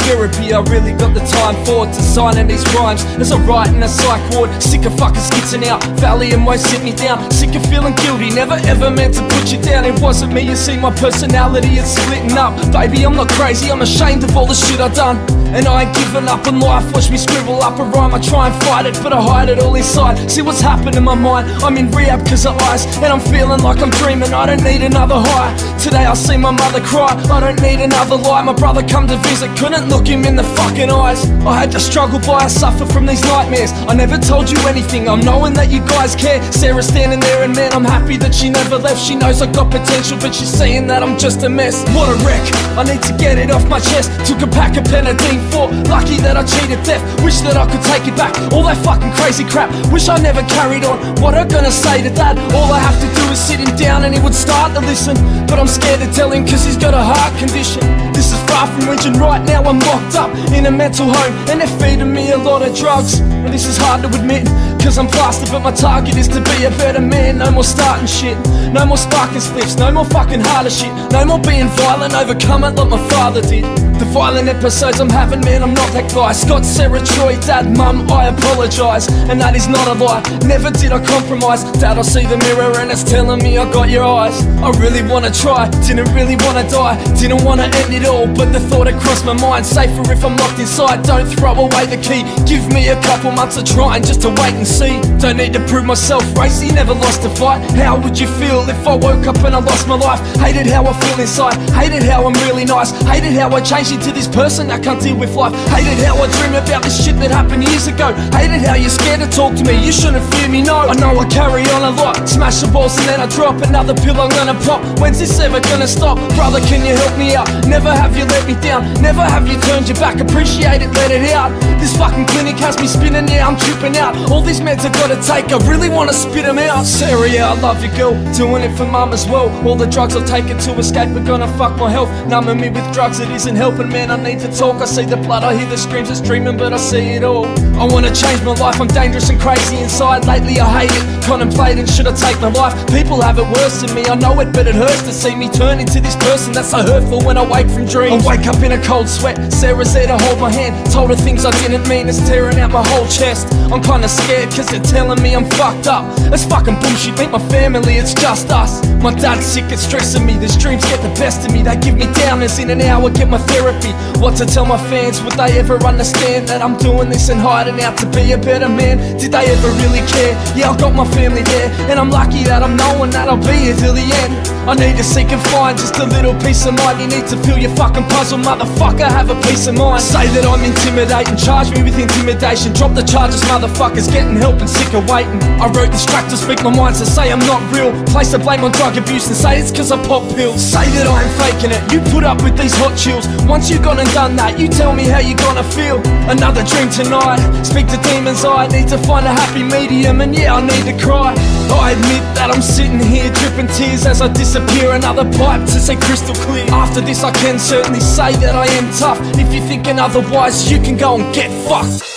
therapy I really got the time for, designing these rhymes as I write in a psych ward. Sick of fucking skitzing out, Valium won't sit me down. Sick of feeling guilty, never ever meant to put you down. It wasn't me, you see my personality is splitting up. Baby, I'm not crazy, I'm ashamed of all the shit I've done, and I ain't giving up on life. Watch me scribble up a rhyme, I try and fight it, but I hide it all inside. See what's happened in my mind, I'm in rehab cause of ice, and I'm feeling like I'm dreaming, I don't need another high. Today I see my mother cry, I don't need another lie. My brother come to visit, couldn't look him in the fucking eyes. I had to struggle by, I suffer from these nightmares. I never told you anything, I'm knowing that you guys care. Sarah's standing there and man, I'm happy that she never left. She knows I got potential, but she's saying that I'm just a mess. What a wreck, I need to get it off my chest. Took a pack of Penadine for, lucky that I cheated death. Wish that I could take it back, all that fucking crazy crap. Wish I never carried on, what am I gonna say to dad? All I have to do is sit him down and he would start to listen, but I'm scared to tell him cause he's got a heart condition. This is far from reaching, right now I'm locked up in a mental home, and they're feeding me a lot of drugs. And this is hard to admit, cause I'm plastered, but my target is to be a better man. No more starting shit, no more sparking spliffs, no more fucking harder shit, no more being violent, overcome it like my father did. The violent episodes I'm having, man, I'm not that guy. Scott, Sarah, Troy, Dad, Mum, I apologise, and that is not a lie. Never did I compromise. Dad, I see the mirror and it's telling me I got your eyes. I really wanna try, didn't really wanna die, didn't wanna end it all, but the thought had crossed my mind. Safer if I'm locked inside, don't throw away the key. Give me a couple months of trying just to wait and see. Don't need to prove myself, racy, never lost a fight. How would you feel if I woke up and I lost my life? Hated how I feel inside, hated how I'm really nice, hated how I changed into this person that can't deal with life. Hated how I dream about this shit that happened years ago. Hated how you're scared to talk to me, you shouldn't fear me, no. I know I carry on a lot, smash the balls and then I drop another pill I'm gonna pop. When's this ever gonna stop? Brother, can you help me out? Never have you let me down, never have you turned your back. Appreciate it, let it out. This fucking clinic has me spinning, yeah, I'm tripping out. All these meds I gotta take, I really wanna spit them out. Sarah, yeah, I love you, girl, doing it for mum as well. All the drugs I've taken to escape are gonna fuck my health. Numbing me with drugs, it isn't helping, man, I need to talk. I see the blood, I hear the screams, it's dreaming, but I see it all. I wanna change my life, I'm dangerous and crazy inside. Lately I hate it, contemplating should I take my life. People have it worse than me, I know it, but it hurts to see me turn into this person that's so hurtful when I wake from dreams. I wake up in a cold sweat, Sarah's there to hold my hand. Told her things I didn't mean, it's tearing out my whole chest. I'm kinda scared cause they're telling me I'm fucked up. It's fucking bullshit, meet my family, it's just us. My dad's sick, it's stressing me, these dreams get the best of me. They give me downers in an hour, get my therapy. What to tell my fans, would they ever understand that I'm doing this and hiding out to be a better man? Did they ever really care? Yeah, I've got my family there, and I'm lucky that I'm knowing that I'll be here till the end. I need to seek and find just a little peace of mind. You need to feel your fucking puzzle, motherfucker, have a peace of mind. Say that I'm intimidating, charge me with intimidation. Drop the charges, motherfuckers, getting help and sick of waiting. I wrote this track to speak my mind, so say I'm not real. Place the blame on drug abuse and say it's cause I pop pills. Say that I am faking it, you put up with these hot chills. Once you gone and done that, you tell me how you gonna feel. Another drink tonight, speak to demons, I need to find a happy medium, and yeah, I need to cry. I admit that I'm sitting here dripping tears as I disappear. Another pipe to say crystal clear. After this I can certainly say that I am tough. If you're thinking otherwise, you can go and get fucked.